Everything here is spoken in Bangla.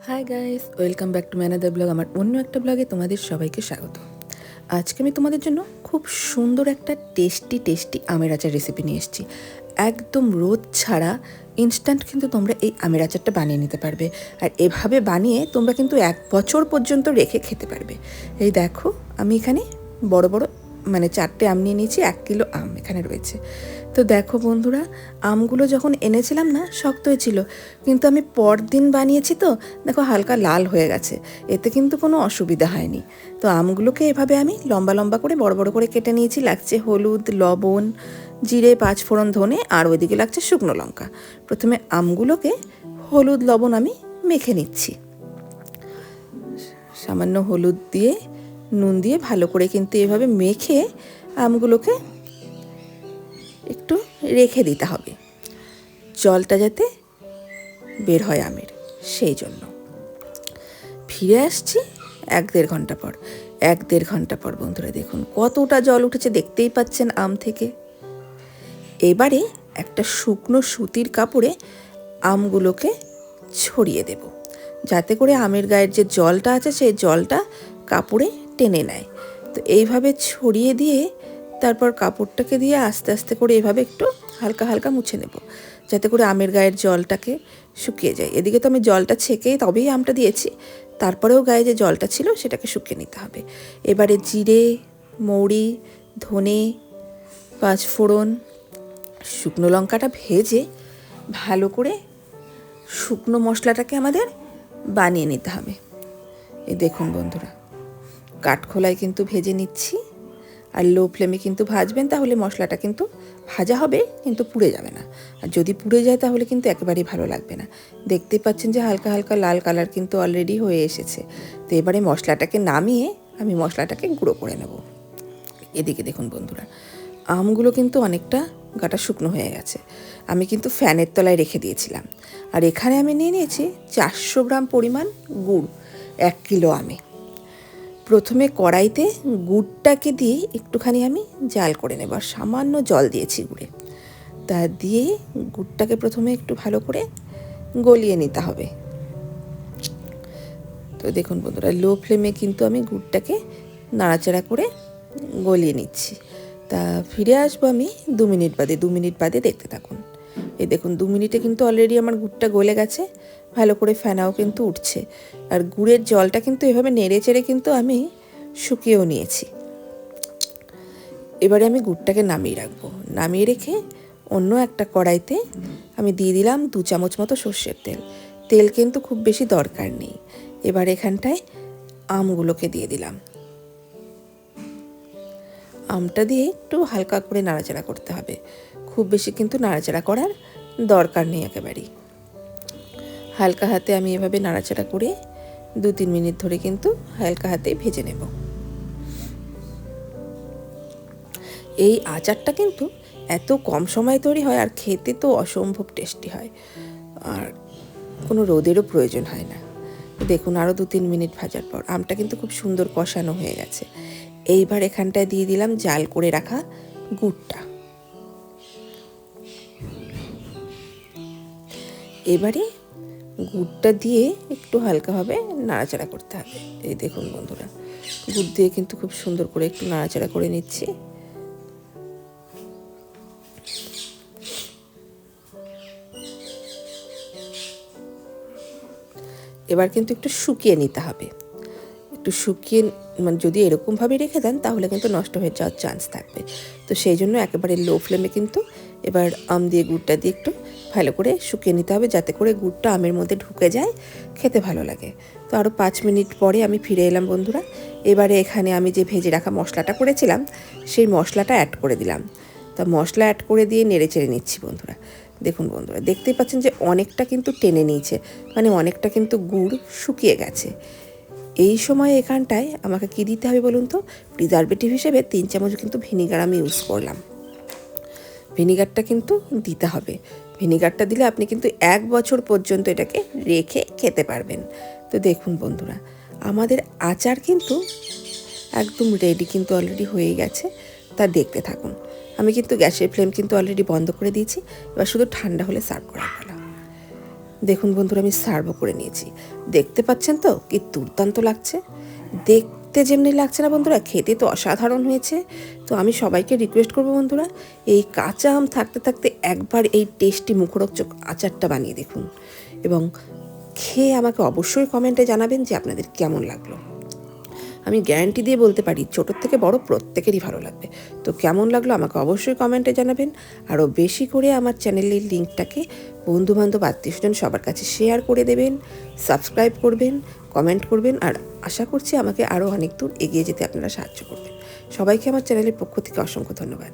High guys, welcome back to ম্যানাদার ব্লগ। আমার অন্য একটা ব্লগে তোমাদের সবাইকে স্বাগত। আজকে আমি তোমাদের জন্য খুব সুন্দর একটা টেস্টি আমের আচার রেসিপি নিয়ে এসেছি। একদম রোদ ছাড়া ইনস্ট্যান্ট কিন্তু তোমরা এই আমের আচারটা বানিয়ে নিতে পারবে। আর এভাবে বানিয়ে তোমরা কিন্তু 1 বছর পর্যন্ত রেখে খেতে পারবে। এই দেখো, আমি এখানে বড় বড় 4টে আম নিয়ে নিয়েছি। 1 কিলো আম এখানে রয়েছে। তো দেখো বন্ধুরা, আমগুলো যখন এনেছিলাম না, শক্ত হয়েছিল, কিন্তু আমি পরদিন বানিয়েছি তো দেখো হালকা লাল হয়ে গেছে। এতে কিন্তু কোনো অসুবিধা হয়নি। তো আমগুলোকে এভাবে আমি লম্বা লম্বা করে বড় বড় করে কেটে নিয়েছি। লাগছে হলুদ, লবণ, জিরে, 5 ফোড়ন, ধনে, আর ওইদিকে লাগছে শুকনো লঙ্কা। প্রথমে আমগুলোকে হলুদ লবণ আমি মেখে নিচ্ছি। সামান্য হলুদ দিয়ে নুন দিয়ে ভালো করে কিন্তু এভাবে মেখে আমগুলোকে একটু রেখে দিতে হবে, জলটা যাতে বের হয় আমের, সেই জন্য। ফিরে আসছি 1-1.5 ঘন্টা পর। 1-1.5 ঘন্টা পর বন্ধুরা দেখুন কতটা জল উঠেছে, দেখতেই পাচ্ছেন আম থেকে। এবারে একটা শুকনো সুতির কাপড়ে আমগুলোকে ছড়িয়ে দেব, যাতে করে আমের গায়ের যে জলটা আছে সেই জলটা কাপড়ে টেনে নেয়। তো এইভাবে ছড়িয়ে দিয়ে তারপর কাপড়টাকে দিয়ে আস্তে আস্তে করে এভাবে একটু হালকা হালকা মুছে নেব, যাতে করে আমের গায়ের জলটাকে শুকিয়ে যায়। এদিকে তো আমি জলটা ছেঁকেই তবেই আমটা দিয়েছি, তারপরেও গায়ে যে জলটা ছিল সেটাকে শুকিয়ে নিতে হবে। এবারে জিরে, মৌরি, ধনে, 5 ফোড়ন, শুকনো লঙ্কাটা ভেজে ভালো করে শুকনো মশলাটাকে আমাদের বানিয়ে নিতে হবে। এই দেখুন বন্ধুরা, কাঠখোলায় কিন্তু ভেজে নিচ্ছি। আর লো ফ্লেমে কিন্তু ভাজবেন, তাহলে মশলাটা কিন্তু ভাজা হবে কিন্তু পুড়ে যাবে না। আর যদি পুড়ে যায় তাহলে কিন্তু একেবারেই ভালো লাগবে না। দেখতে পাচ্ছেন যে হালকা হালকা লাল কালার কিন্তু অলরেডি হয়ে এসেছে। তো এবারে মশলাটাকে নামিয়ে আমি মশলাটাকে গুঁড়ো করে নেব। এদিকে দেখুন বন্ধুরা, আমগুলো কিন্তু অনেকটা গাটা শুকনো হয়ে গেছে। আমি কিন্তু ফ্যানের তলায় রেখে দিয়েছিলাম। আর এখানে আমি নিয়ে নিয়েছি 400 গ্রাম পরিমাণ গুড় 1 কিলো আমে। প্রথমে কড়াইতে গুড়টাকে দিয়ে একটুখানি আমি জাল করে নেব, আর সামান্য জল দিয়েছি গুড়ে। তা দিয়ে গুড়টাকে প্রথমে একটু ভালো করে গলিয়ে নিতে হবে। তো দেখুন বন্ধুরা, লো ফ্লেমে কিন্তু আমি গুড়টাকে নাড়াচাড়া করে গলিয়ে নিচ্ছি। তা ফিরে আসবো আমি 2 মিনিট বাদে। 2 মিনিট বাদে দেখতে থাকুন। এই দেখুন 2 মিনিটে কিন্তু অলরেডি আমার গুড়টা গলে গেছে, ভালো করে ফেনাও কিন্তু উঠছে। আর গুড়ের জলটা কিন্তু এভাবে নেড়ে চেড়ে কিন্তু আমি শুকিয়েও নিয়েছি। এবারে আমি গুড়টাকে নামিয়ে রাখবো। নামিয়ে রেখে অন্য একটা কড়াইতে আমি দিয়ে দিলাম 2 চামচ মতো সর্ষের তেল। তেল কিন্তু খুব বেশি দরকার নেই। এবার এখানটায় আমগুলোকে দিয়ে দিলাম। আমটা দিয়ে একটু হালকা করে নাড়াচাড়া করতে হবে, খুব বেশি কিন্তু নাড়াচাড়া করার দরকার নেই একেবারেই। হালকা হাতে আমি এভাবে নাড়াচাড়া করে 2-3 মিনিট ধরে কিন্তু হালকা হাতে ভেজে নেব। এই আচারটা কিন্তু এত কম সময় তৈরি হয়, আর খেতে তো অসম্ভব টেস্টি হয়, আর কোনো রোদেরও প্রয়োজন হয় না। দেখুন আরও 2-3 মিনিট ভাজার পর আমটা কিন্তু খুব সুন্দর কষানো হয়ে গেছে। এইবার এখানটায় দিয়ে দিলাম জাল করে রাখা গুড়টা। এবারে গুড়টা দিয়ে একটু হালকাভাবে নাড়াচাড়া করতে হবে। এই দেখুন বন্ধুরা, গুড় দিয়ে কিন্তু খুব সুন্দর করে একটু নাড়াচাড়া করে নিচ্ছি। এবার কিন্তু একটু শুকিয়ে নিতে হবে। একটু শুকিয়ে যদি এরকমভাবে রেখে দেন তাহলে কিন্তু নষ্ট হয়ে যাওয়ার চান্স থাকবে। তো সেই জন্য একেবারে লো ফ্লেমে কিন্তু এবার আম দিয়ে গুড়টা দিয়ে একটু ভালো করে শুকিয়ে নিতে হবে, যাতে করে গুড়টা আমের মধ্যে ঢুকে যায়, খেতে ভালো লাগে। তো আরও 5 মিনিট পরে আমি ফিরে এলাম বন্ধুরা। এবারে এখানে আমি যে ভেজে রাখা মশলাটা করেছিলাম সেই মশলাটা অ্যাড করে দিলাম। তা মশলা অ্যাড করে দিয়ে নেড়ে চেড়ে নিচ্ছি বন্ধুরা। দেখুন বন্ধুরা, দেখতেই পাচ্ছেন যে অনেকটা কিন্তু টেনে নিয়েছে, অনেকটা কিন্তু গুড় শুকিয়ে গেছে। এই সময় এখানটায় আমাকে কি দিতে হবে বলুন তো? প্রিজারভেটিভ হিসেবে 3 চামচ কিন্তু ভিনিগার আমি ইউজ করলাম। ভিনিগারটা কিন্তু দিতে হবে। ভিনিগারটা দিলে আপনি কিন্তু 1 বছর পর্যন্ত এটাকে রেখে খেতে পারবেন। তো দেখুন বন্ধুরা, আমাদের আচার কিন্তু একদম রেডি কিন্তু অলরেডি হয়ে গেছে। তা দেখতে থাকুন। আমি কিন্তু গ্যাসের ফ্লেম কিন্তু অলরেডি বন্ধ করে দিয়েছি। এবার শুধু ঠান্ডা হলে সার্ভ করা ভালো। দেখুন বন্ধুরা, আমি সার্ভও করে নিয়েছি। দেখতে পাচ্ছেন তো কি দুর্দান্ত লাগছে। দেখতে যেমনি লাগছে না বন্ধুরা, খেতে তো অসাধারণ হয়েছে। তো আমি সবাইকে রিকোয়েস্ট করবো বন্ধুরা, এই কাঁচা আম থাকতে থাকতে একবার এই টেস্টি মুখরোচক আচারটা বানিয়ে দেখুন এবং খেয়ে আমাকে অবশ্যই কমেন্টে জানাবেন যে আপনাদের কেমন লাগলো। আমি গ্যারান্টি দিয়ে বলতে পারি ছোটোর থেকে বড় প্রত্যেকেরই ভালো লাগবে। তো কেমন লাগলো আমাকে অবশ্যই কমেন্টে জানাবেন। আরও বেশি করে আমার চ্যানেলের লিঙ্কটাকে বন্ধুবান্ধব আত্মীয়স্বজন সবার কাছে শেয়ার করে দেবেন, সাবস্ক্রাইব করবেন, কমেন্ট করবেন, আর আশা করছি আমাকে আরও অনেক দূর এগিয়ে যেতে আপনারা সাহায্য করবেন। সবাইকে আমার চ্যানেলের পক্ষ থেকে অসংখ্য ধন্যবাদ।